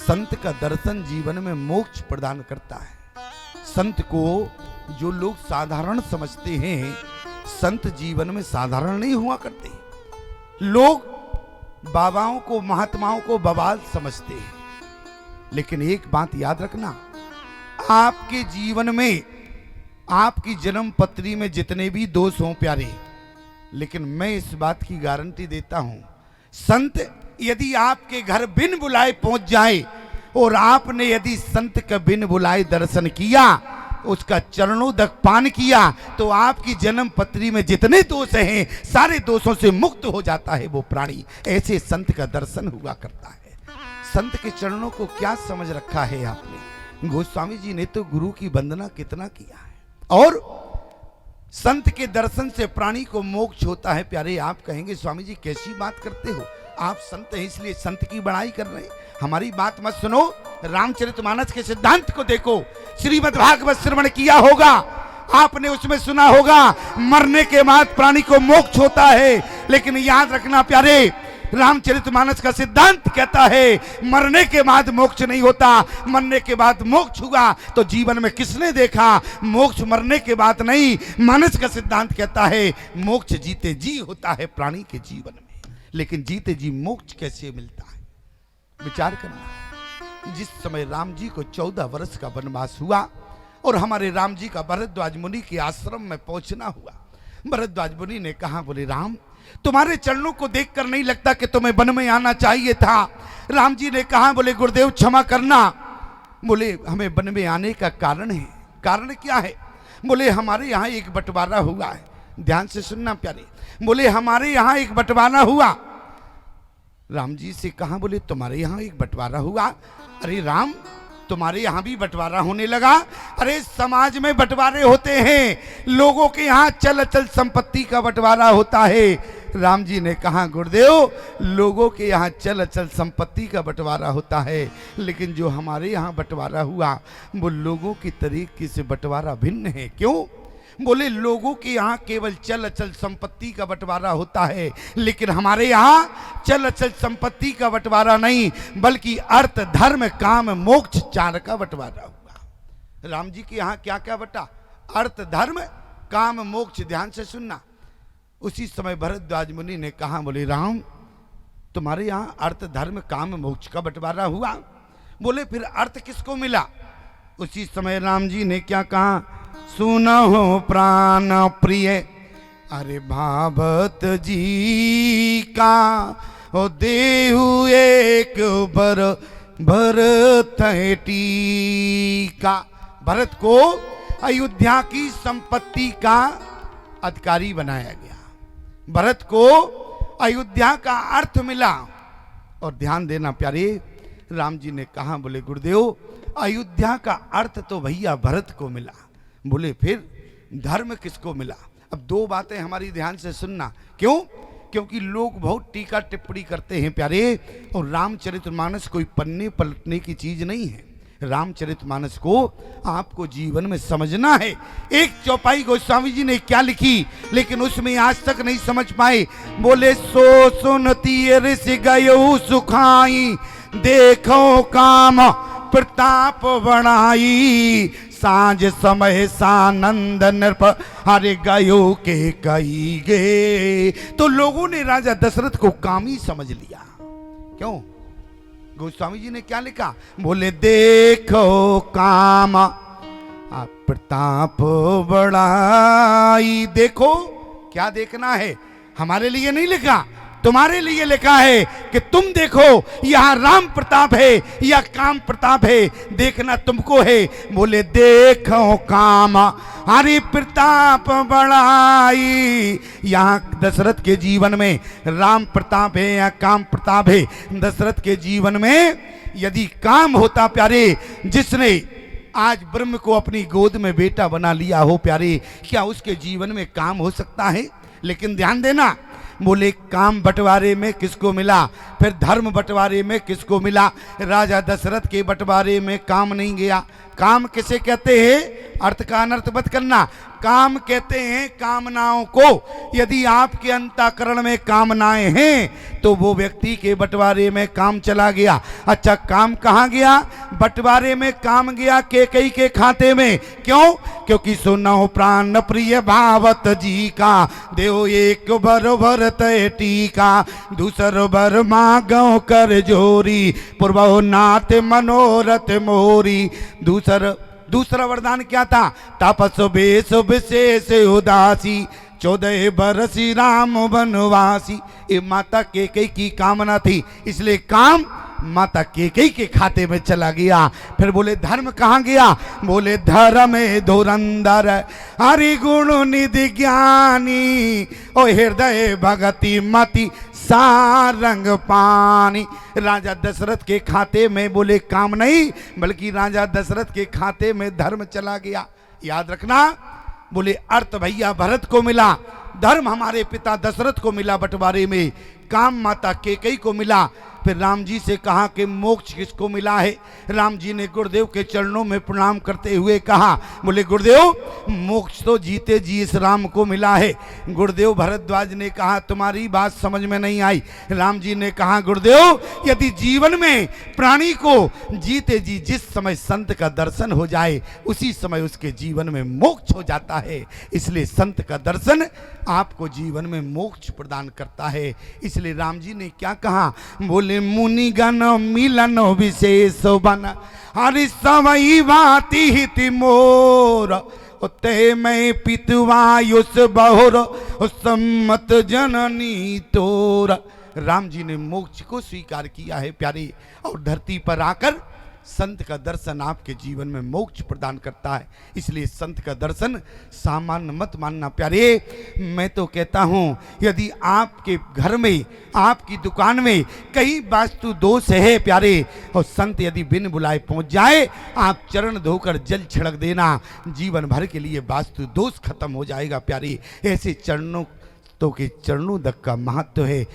संत का दर्शन जीवन में मोक्ष प्रदान करता है। संत को जो लोग साधारण समझते हैं, संत जीवन में साधारण नहीं हुआ करते। लोग बाबाओं को, महात्माओं को बवाल समझते हैं, लेकिन एक बात याद रखना, आपके जीवन में, आपकी जन्म पत्री में जितने भी दोष हों प्यारे, लेकिन मैं इस बात की गारंटी देता हूं, संत यदि आपके घर बिन बुलाए पहुंच जाए और आपने यदि संत का बिन बुलाए दर्शन किया, उसका चरणोदक पान किया, तो आपकी जन्म पत्री में जितने दोष हैं सारे दोषों से मुक्त हो जाता है वो प्राणी। ऐसे संत का दर्शन हुआ करता है। संत के चरणों को क्या समझ रखा है आपने? गोस्वामी जी ने तो गुरु की वंदना कितना किया है। और संत के दर्शन से प्राणी को मोक्ष होता है। प्यारे, आप कहेंगे स्वामी जी कैसी बात करते हो, आप संत हैं इसलिए संत की बड़ाई कर रहे हैं। हमारी बात मत सुनो, रामचरितमानस के सिद्धांत को देखो। श्रीमद् भागवत श्रवण किया होगा आपने, उसमें सुना होगा मरने के बाद प्राणी को मोक्ष होता है। लेकिन याद रखना प्यारे, रामचरितमानस का सिद्धांत कहता है मरने के बाद मोक्ष नहीं होता। मरने के बाद मोक्ष हुआ तो जीवन में किसने देखा? मोक्ष मरने के बाद नहीं। मानस का सिद्धांत कहता है मोक्ष जीते जी होता है प्राणी के जीवन में। लेकिन जीते जी मोक्ष कैसे मिलता है? विचार करना। जिस समय राम जी को 14 वर्ष का वनवास हुआ और हमारे राम जी का भरद्वाज मुनि के आश्रम में पहुंचना हुआ, भरद्वाज मुनि ने कहा, बोले राम, तुम्हारे चरणों को देखकर नहीं लगता कि तुम्हें वन में आना चाहिए था। राम जी ने कहा, बोले गुरुदेव क्षमा करना, बोले हमें वन में आने का कारण है। कारण क्या है? बोले हमारे यहाँ एक बंटवारा हुआ है। ध्यान से सुनना प्यारे, बोले हमारे यहाँ एक बंटवारा हुआ। राम जी से कहा, बोले तुम्हारे यहाँ एक बंटवारा हुआ? अरे राम, तुम्हारे यहाँ भी बंटवारा होने लगा? अरे समाज में बंटवारे होते हैं, लोगों के यहाँ चल अचल संपत्ति का बंटवारा होता है। राम जी ने कहा, गुरुदेव लोगों के यहाँ चल अचल संपत्ति का बंटवारा होता है, लेकिन जो हमारे यहाँ बंटवारा हुआ वो लोगों की तरीके से बंटवारा भिन्न है। क्यों? बोले लोगों के यहाँ केवल चल अचल संपत्ति का बंटवारा होता है, लेकिन हमारे यहाँ चल अचल संपत्ति का बंटवारा नहीं, बल्कि अर्थ धर्म काम मोक्ष चार का बंटवारा हुआ। राम जी के यहाँ क्या क्या बटा? अर्थ धर्म काम मोक्ष। ध्यान से सुनना। उसी समय भरद्वाज मुनि ने कहा, बोले राम, तुम्हारे यहाँ अर्थ धर्म काम मोक्ष का बंटवारा हुआ, बोले फिर अर्थ किसको मिला? उसी समय राम जी ने क्या कहा? सुनहो प्राण प्रिय अरे भावत जी का, ओ देहु एक बर भरत टीका। भरत को अयोध्या की संपत्ति का अधिकारी बनाया गया। भरत को अयोध्या का अर्थ मिला। और ध्यान देना प्यारे, राम जी ने कहा, बोले गुरुदेव अयोध्या का अर्थ तो भैया भरत को मिला, बोले फिर धर्म किसको मिला? अब दो बातें हमारी ध्यान से सुनना। क्यों? क्योंकि लोग बहुत टीका टिप्पणी करते हैं प्यारे, और रामचरितमानस कोई पन्ने पलटने की चीज नहीं है। रामचरितमानस को आपको जीवन में समझना है। एक चौपाई गोस्वामी जी ने क्या लिखी, लेकिन उसमें आज तक नहीं समझ पाए। बोले सो सुनती ऋषि गयो सुखाई, देखो काम प्रताप बढ़ाई, सांझ समय सानंद नृप हरे गयो के कही गे। तो लोगों ने राजा दशरथ को कामी समझ लिया। क्यों? गोस्वामी जी ने क्या लिखा? बोले देखो काम प्रताप बढ़ाई। देखो, क्या देखना है? हमारे लिए नहीं लिखा, तुम्हारे लिए लिखा है कि तुम देखो यहां राम प्रताप है या काम प्रताप है, देखना तुमको है। बोले देखो काम हरि प्रताप बढ़ाई। यहां दशरथ के जीवन में राम प्रताप है या काम प्रताप है? दशरथ के जीवन में यदि काम होता प्यारे, जिसने आज ब्रह्म को अपनी गोद में बेटा बना लिया हो प्यारे, क्या उसके जीवन में काम हो सकता है? लेकिन ध्यान देना, बोले काम बंटवारे में किसको मिला, फिर धर्म बंटवारे में किसको मिला। राजा दशरथ के बंटवारे में काम नहीं गया। काम किसे कहते हैं, अर्थ का अनर्थ मत करना। काम कहते हैं कामनाओं को। यदि आपके अंतःकरण में कामनाएं हैं तो वो व्यक्ति के बंटवारे में काम चला गया। अच्छा, काम कहाँ गया, बंटवारे में काम गया कैकेयी के खाते में। क्यों, क्योंकि सुनो प्राण प्रिय भावत जी का, देव एक बरोबर तय टीका, दूसर बर मांगो कर जोरी, पूर्व नाथ मनोरथ मोरी। दूसरा वरदान क्या था, तापस बेस विशेष उदासी, 14 बरस राम वनवासी। ये माता कैकेयी की कामना थी, इसलिए काम माता कैकेयी के खाते में चला गया। फिर बोले धर्म कहाँ गया, बोले धर्म धुरंधर, हरि गुण निधि ज्ञानी, ओ हृदय भगति मति सारंग पानी। राजा दशरथ के खाते में बोले काम नहीं, बल्कि राजा दशरथ के खाते में धर्म चला गया। याद रखना, बोले अर्थ भैया भरत को मिला, धर्म हमारे पिता दशरथ को मिला बंटवारे में, काम माता कैकेयी को मिला। फिर राम जी से कहा कि मोक्ष किसको मिला है। राम जी ने गुरुदेव के चरणों में प्रणाम करते हुए कहा, बोले गुरुदेव मोक्ष तो जीते जी इस राम को मिला है। गुरुदेव भरद्वाज ने कहा तुम्हारी बात समझ में नहीं आई। राम जी ने कहा गुरुदेव यदि जीवन में प्राणी को जीते जी जिस समय संत का दर्शन हो जाए उसी समय उसके जीवन में मोक्ष हो जाता है। इसलिए संत का दर्शन आपको जीवन में मोक्ष प्रदान करता है। इसलिए राम जी ने क्या कहा, बोले मुनि गण मिलन विशेष बन, हरि सवई भांति हित मोर, ते मैं पितवायुष बहुर, सम्मत जननी तोर। राम जी ने मोक्ष को स्वीकार किया है प्यारे, और धरती पर आकर संत का दर्शन आपके जीवन में मोक्ष प्रदान करता है। इसलिए संत का दर्शन सामान्य मत मानना प्यारे। मैं तो कहता हूँ यदि आपके घर में आपकी दुकान में कहीं वास्तु दोष है प्यारे, और संत यदि बिन बुलाए पहुँच जाए, आप चरण धोकर जल छिड़क देना, जीवन भर के लिए वास्तु दोष खत्म हो जाएगा प्यारे। ऐसे चरणों के चरणों तक का महत्व है।